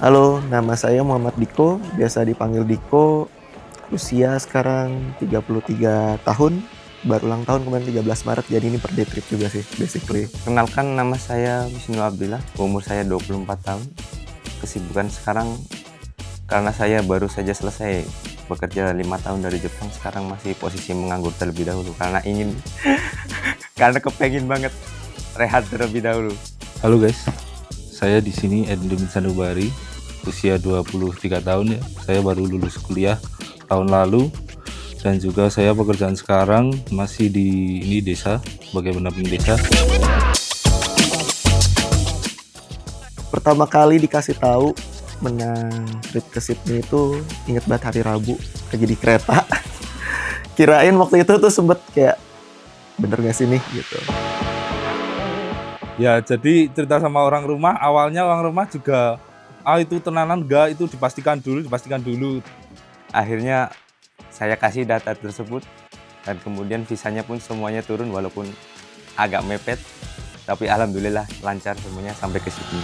Halo, nama saya Muhammad Diko, biasa dipanggil Diko. Usia sekarang 33 tahun, baru ulang tahun kemarin 13 Maret, jadi ini per day trip juga sih, basically. Kenalkan, nama saya Wisnu Abdillah, umur saya 24 tahun. Kesibukan sekarang, karena saya baru saja selesai bekerja 5 tahun dari Jepang, sekarang masih posisi menganggur terlebih dahulu, karena ingin, karena kepengen banget rehat terlebih dahulu. Halo guys, saya di sini Edwin Sanubari, usia 23 tahun ya. Saya baru lulus kuliah tahun lalu dan juga saya pekerjaan sekarang masih di desa sebagai pendamping desa. Pertama kali dikasih tahu menang trip ke Sydney itu inget banget hari Rabu, lagi di kereta. Kirain waktu itu tuh sempet kayak bener gak sih nih gitu. Ya, jadi cerita sama orang rumah, awalnya orang rumah juga itu tenanan enggak, itu dipastikan dulu. Akhirnya saya kasih data tersebut dan kemudian visanya pun semuanya turun walaupun agak mepet, tapi alhamdulillah lancar semuanya sampai ke Sydney.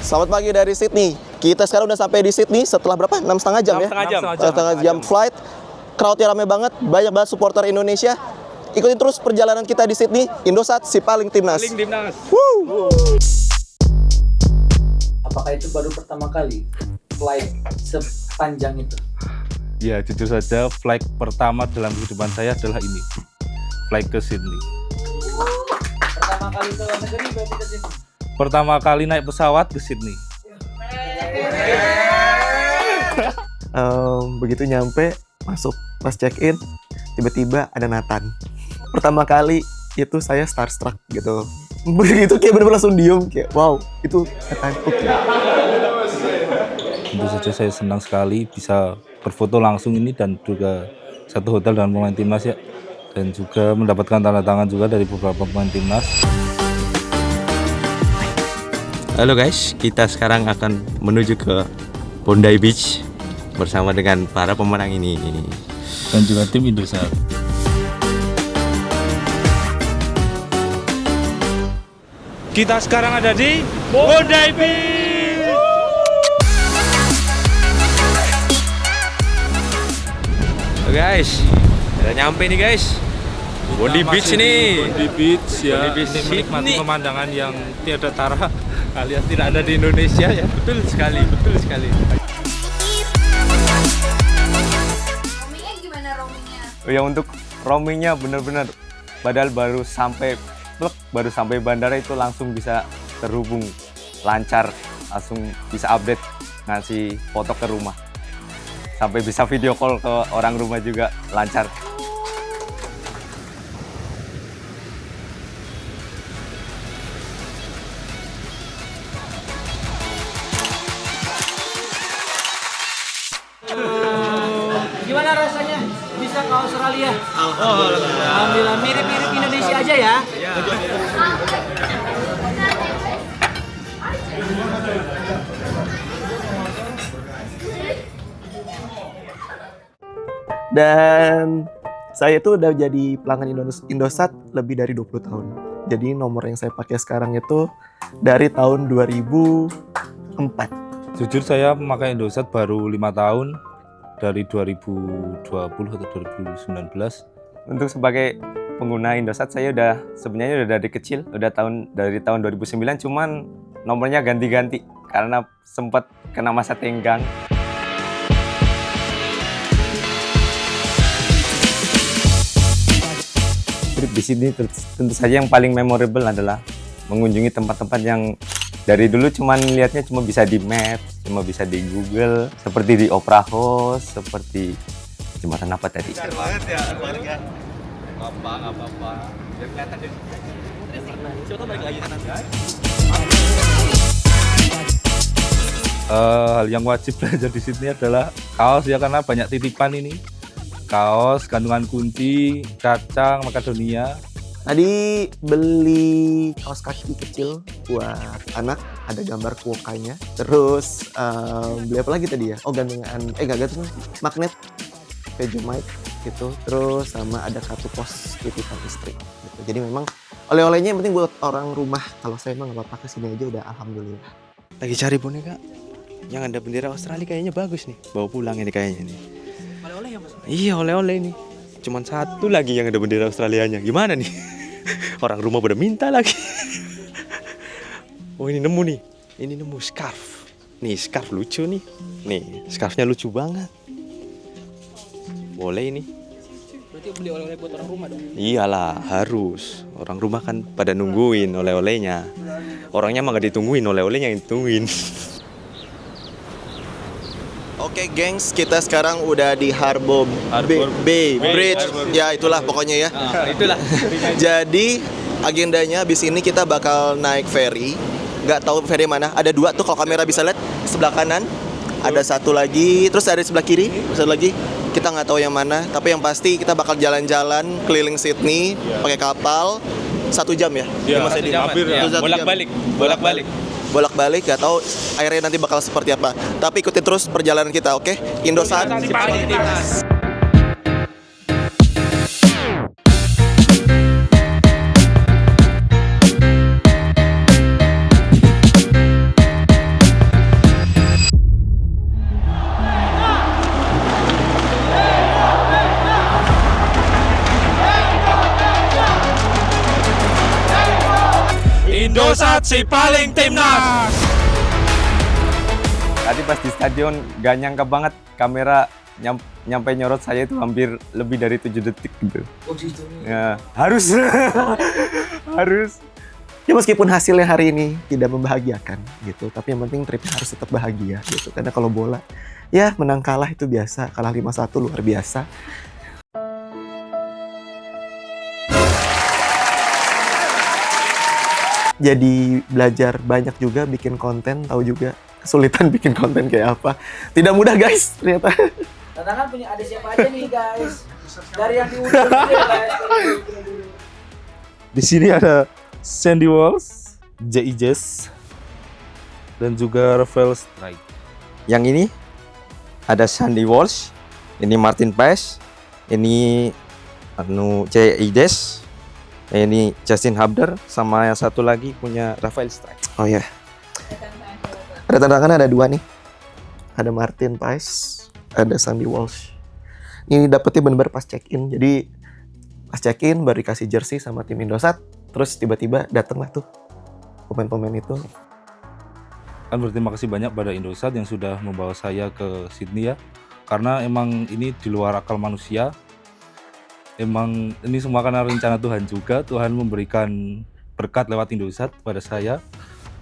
Selamat pagi dari Sydney. Kita sekarang udah sampai di Sydney setelah berapa? 6,5 jam ya? 6,5 jam flight. Crowdnya rame banget, banyak banget supporter Indonesia. Ikutin terus perjalanan kita di Sydney, Indosat si paling timnas. Woo! Apakah itu baru pertama kali flight sepanjang itu? Ya, jujur saja flight pertama dalam kehidupan saya adalah ini, flight ke Sydney. Pertama kali ke luar negeri berarti ke sini? Pertama kali naik pesawat ke Sydney. Begitu nyampe, masuk pas check-in, tiba-tiba ada Nathan. Pertama kali itu saya starstruck gitu. Begitu kayak bener-bener langsung diem, kayak wow, itu Nathan Cook. Tentu saja saya senang sekali bisa berfoto langsung ini dan juga satu hotel dengan pemain timnas ya. Dan juga mendapatkan tanda tangan juga dari beberapa pemain timnas. Halo guys, kita sekarang akan menuju ke Bondi Beach bersama dengan para pemenang ini. Dan juga tim Indosat. Kita sekarang ada di Bondi Beach. Oke guys, udah nyampe nih guys. Bondi Beach nih. Bondi Beach ya. Bondi Beach Ini menikmati Sydney. pemandangan yang tiada tara alias tidak ada di Indonesia ya. Betul sekali, betul sekali. Roamingnya gimana roamingnya? Ya untuk roamingnya bener-bener, padahal baru sampai bandara itu langsung bisa terhubung lancar, langsung bisa update ngasih foto ke rumah, sampai bisa video call ke orang rumah juga lancar. Gimana rasanya bisa ke Australia? Alhamdulillah, mirip-mirip Indonesia aja ya. Dan saya itu udah jadi pelanggan Indosat lebih dari 20 tahun. Jadi nomor yang saya pakai sekarang itu dari tahun 2004. Jujur saya memakai Indosat baru 5 tahun dari 2020 atau 2019. Untuk sebagai pengguna Indosat saya sebenarnya udah dari kecil, dari tahun 2009, cuman nomornya ganti-ganti karena sempat kena masa tenggang. Trip di sini tentu saja yang paling memorable adalah mengunjungi tempat-tempat yang dari dulu lihatnya cuma bisa di map, cuma bisa di Google, seperti di Opera House, seperti jembatan apa tadi? Banget ya keluarga. Apa-apa. Biar kelihatan deh. Coba balik lagi kanan guys. Hal yang wajib belajar di Sydney adalah kaos ya, karena banyak titipan ini. Kaos, gantungan kunci, kacang, Makedonia. Tadi beli kaos kaki kecil buat anak, ada gambar kuokanya. Terus beli apa lagi tadi ya? Oh gantungan, magnet Vegemite gitu. Terus sama ada kartu pos titipan istri. Gitu. Jadi memang Oleh-olehnya yang penting buat orang rumah. Kalau saya mah nggak apa-apa, kesini aja udah alhamdulillah. Lagi cari boneka yang ada bendera Australia, kayaknya bagus nih. Bawa pulang ini kayaknya nih. Oleh-oleh ya Mas? Iya, oleh-oleh ini. Cuman satu lagi yang ada bendera Australianya. Gimana nih? Orang rumah pada minta lagi. Oh, ini nemu nih. Ini nemu scarf. Nih, scarf lucu nih. Nih, scarfnya lucu banget. Boleh ini. Berarti beli oleh-oleh buat orang rumah dong? Iyalah, harus. Orang rumah kan pada nungguin oleh-olehnya. Orangnya mah gak ditungguin, oleh-olehnya yang ditungguin. Oke, gengs, kita sekarang udah di Harbour Bay Bridge. Ya, itulah pokoknya ya. Itulah. Jadi agendanya abis ini kita bakal naik ferry. Nggak tahu ferry mana. Ada 2 tuh kalau kamera bisa lihat. Sebelah kanan ada satu lagi, terus ada di sebelah kiri satu lagi. Kita nggak tahu yang mana. Tapi yang pasti kita bakal jalan-jalan keliling Sydney pakai kapal 1 jam ya. Iya, Mas Edi? hampir ya. Satu jam. Bolak-balik, nggak tahu airnya nanti bakal seperti apa. Tapi ikutin terus perjalanan kita, oke? Indosat. Indosat si paling timnas. Tadi pas di stadion gak nyangka banget kamera nyampe nyorot saya itu hampir lebih dari 7 detik gitu. Oh gitu. Ya, harus. Harus. Ya meskipun hasilnya hari ini tidak membahagiakan gitu, tapi yang penting tripnya harus tetap bahagia gitu. Karena kalau bola, ya menang kalah itu biasa, kalah 5-1 luar biasa. Jadi belajar banyak juga bikin konten, tahu juga kesulitan bikin konten kayak apa. Tidak mudah guys, ternyata. Tantangan punya ada siapa aja nih guys? Dari yang diundang dulu ya guys. Di sini ada Sandy Walsh, J.I. Jess, dan juga Rafael Strike. Yang ini ada Sandy Walsh, ini Martin Paes, ini J.I. Jess, ini Justin Hubner, sama yang satu lagi punya Rafael Strike. Oh ya. Ada tantangan ada 2 nih. Ada Martin Paes, ada Sandy Walsh. Ini dapetnya bener-bener pas check-in. Jadi pas check-in baru dikasih jersey sama tim Indosat. Terus tiba-tiba datanglah tuh pemain-pemain itu. Kan berterima kasih banyak pada Indosat yang sudah membawa saya ke Sydney ya. Karena emang ini di luar akal manusia. Emang ini semua karena rencana Tuhan juga. Tuhan memberikan berkat lewat Indosat pada saya.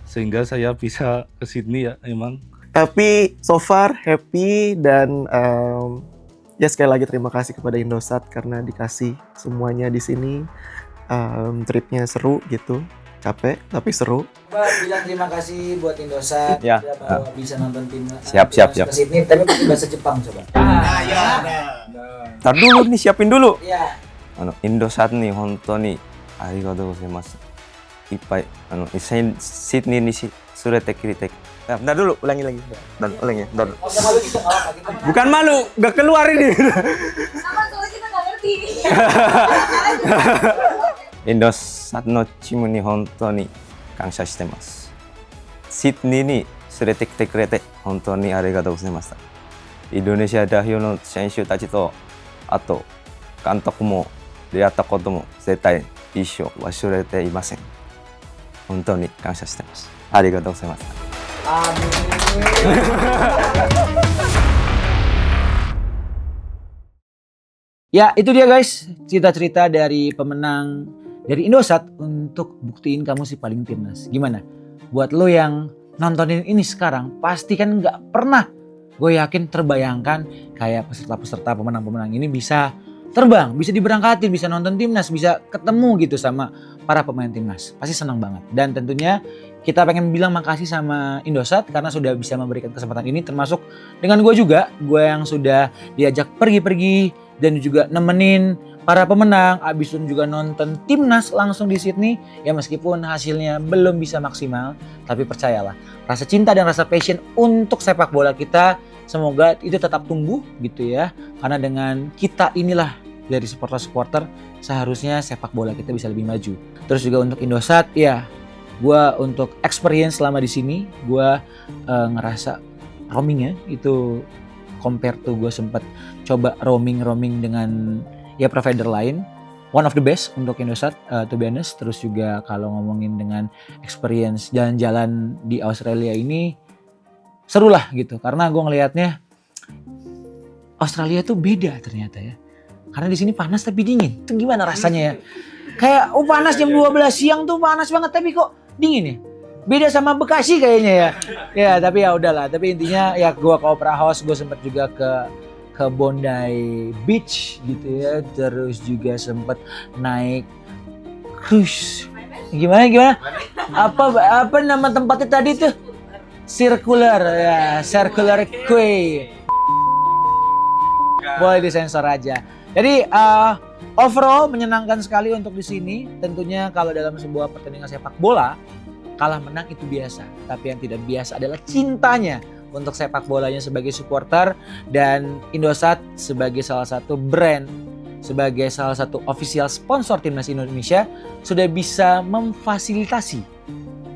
Sehingga saya bisa ke Sydney ya emang. Tapi so far happy dan ya sekali lagi terima kasih kepada Indosat karena dikasih semuanya di sini. Tripnya seru gitu, capek tapi seru. Mbak bilang terima kasih buat Indosat Ya. bahwa bisa nonton tim Siap. ke Sydney, tapi pakai bahasa Jepang coba. Ntar dulu nih, siapin dulu. Iya. Indosat nih, hontou ni arigatou gozaimasu. Ippai, Sydney ni surete kritik. Bentar dulu, ulangi lagi. Ulangi. Bentar. Oh, udah malu gitu, nggak apa-apa. Kita Bukan malu, gak keluar ini. Sama soalnya kita nggak ngerti. Indosat no chimu ni hontou ni kansha shitemasu. Sydney ni surete kite kurete hontou ni arigatou gozaimashita. Indonesia代表の選手たちと、あと監督も出会ったことも絶対一生忘れていません。本当に感謝してます。ありがとうございます。 Ya, itu dia guys, cerita-cerita dari pemenang dari Indosat untuk buktiin kamu si paling timnas. Gimana? Buat lo yang nontonin ini sekarang, pasti kan nggak pernah, gue yakin terbayangkan kayak peserta-peserta pemenang-pemenang ini bisa terbang, bisa diberangkatin, bisa nonton timnas, bisa ketemu gitu sama para pemain timnas. Pasti senang banget. Dan tentunya kita pengen bilang makasih sama Indosat karena sudah bisa memberikan kesempatan ini, termasuk dengan gue juga, gue yang sudah diajak pergi-pergi dan juga nemenin para pemenang, abis itu juga nonton timnas langsung di Sydney. Ya meskipun hasilnya belum bisa maksimal, tapi percayalah, rasa cinta dan rasa passion untuk sepak bola kita semoga itu tetap tumbuh gitu ya. Karena dengan kita inilah dari supporter-supporter, seharusnya sepak bola kita bisa lebih maju. Terus juga untuk Indosat, ya gue untuk experience selama di sini, gue ngerasa roamingnya itu compare to gue sempat coba roaming dengan ya provider lain, one of the best untuk Indosat to be honest. Terus juga kalau ngomongin dengan experience jalan-jalan di Australia ini seru lah gitu, karena gue ngelihatnya Australia tuh beda ternyata ya. Karena di sini panas tapi dingin. Itu gimana rasanya ya? Kayak panas jam 12 siang tuh panas banget tapi kok dingin ya. Beda sama Bekasi kayaknya ya. Ya tapi ya udahlah. Tapi intinya ya gua ke Opera House, gua sempat juga ke Bondi Beach gitu ya. Terus juga sempat naik cruise. Gimana? Apa nama tempatnya tadi tuh? Circular ya, Circular Quay. Boleh disensor aja. Jadi overall menyenangkan sekali untuk di sini. Tentunya kalau dalam sebuah pertandingan sepak bola kalah menang itu biasa. Tapi yang tidak biasa adalah cintanya untuk sepak bolanya sebagai supporter, dan Indosat sebagai salah satu brand, sebagai salah satu official sponsor timnas Indonesia sudah bisa memfasilitasi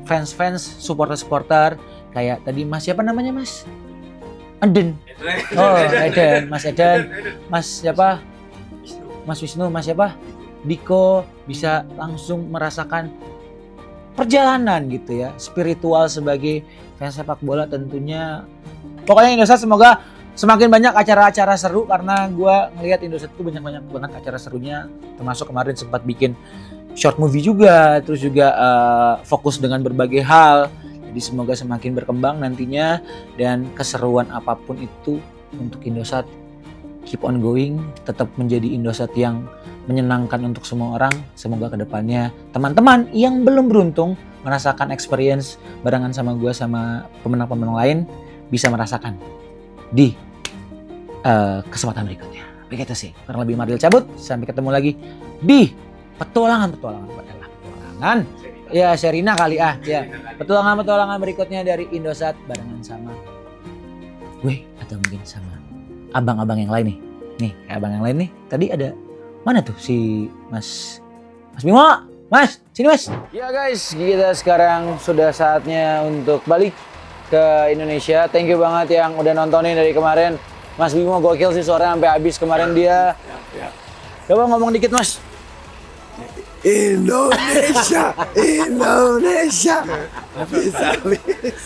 fans-fans, supporter-supporter kayak tadi Mas siapa namanya Mas? Eden. Oh, Eden, Mas Eden. Mas siapa? Mas Wisnu, Mas siapa? Diko bisa langsung merasakan perjalanan gitu ya, spiritual sebagai fans sepak bola tentunya. Pokoknya Indosat semoga semakin banyak acara-acara seru, karena gue ngelihat Indosat itu banyak banget acara serunya, termasuk kemarin sempat bikin short movie juga, terus juga fokus dengan berbagai hal. Jadi semoga semakin berkembang nantinya, dan keseruan apapun itu untuk Indosat keep on going, tetap menjadi Indosat yang menyenangkan untuk semua orang. Semoga kedepannya teman-teman yang belum beruntung merasakan experience barengan sama gue sama pemenang-pemenang lain bisa merasakan di kesempatan berikutnya. Begitu sih, kurang lebih Mardel cabut, sampai ketemu lagi di petualangan. Ya Sherina kali ya. Petualangan berikutnya dari Indosat barengan sama gue atau mungkin sama abang-abang yang lain nih. Nih, abang yang lain nih. Tadi ada mana tuh si Mas Bimo? Mas, sini Mas. Ya guys, kita sekarang sudah saatnya untuk balik ke Indonesia. Thank you banget yang udah nontonin dari kemarin. Mas Bimo gokil sih, suaranya sampai habis kemarin dia. Coba ngomong dikit Mas. Indonesia.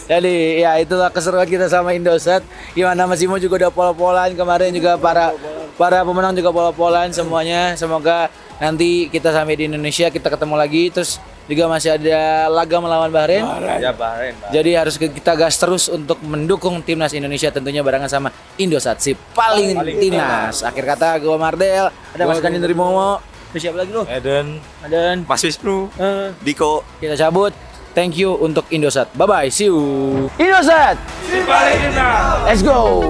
Jadi ya itulah keseruan kita sama Indosat. Gimana Mas Bimo juga udah pol-polan kemarin, juga para pemenang juga pol-polan semuanya. Semoga nanti kita sampai di Indonesia kita ketemu lagi. Terus juga masih ada laga melawan Bahrain. Ya Bahrain. Jadi harus kita gas terus untuk mendukung timnas Indonesia, tentunya barengan sama Indosat si paling timnas. Akhir kata gue Mardel, ada Mas Gandhi dari Momo. Terus siapa lagi lo? Eden. Mas Wisnu. Diko. Kita cabut. Thank you untuk Indosat. Bye bye. See you. Indosat. Si paling timnas. Let's go.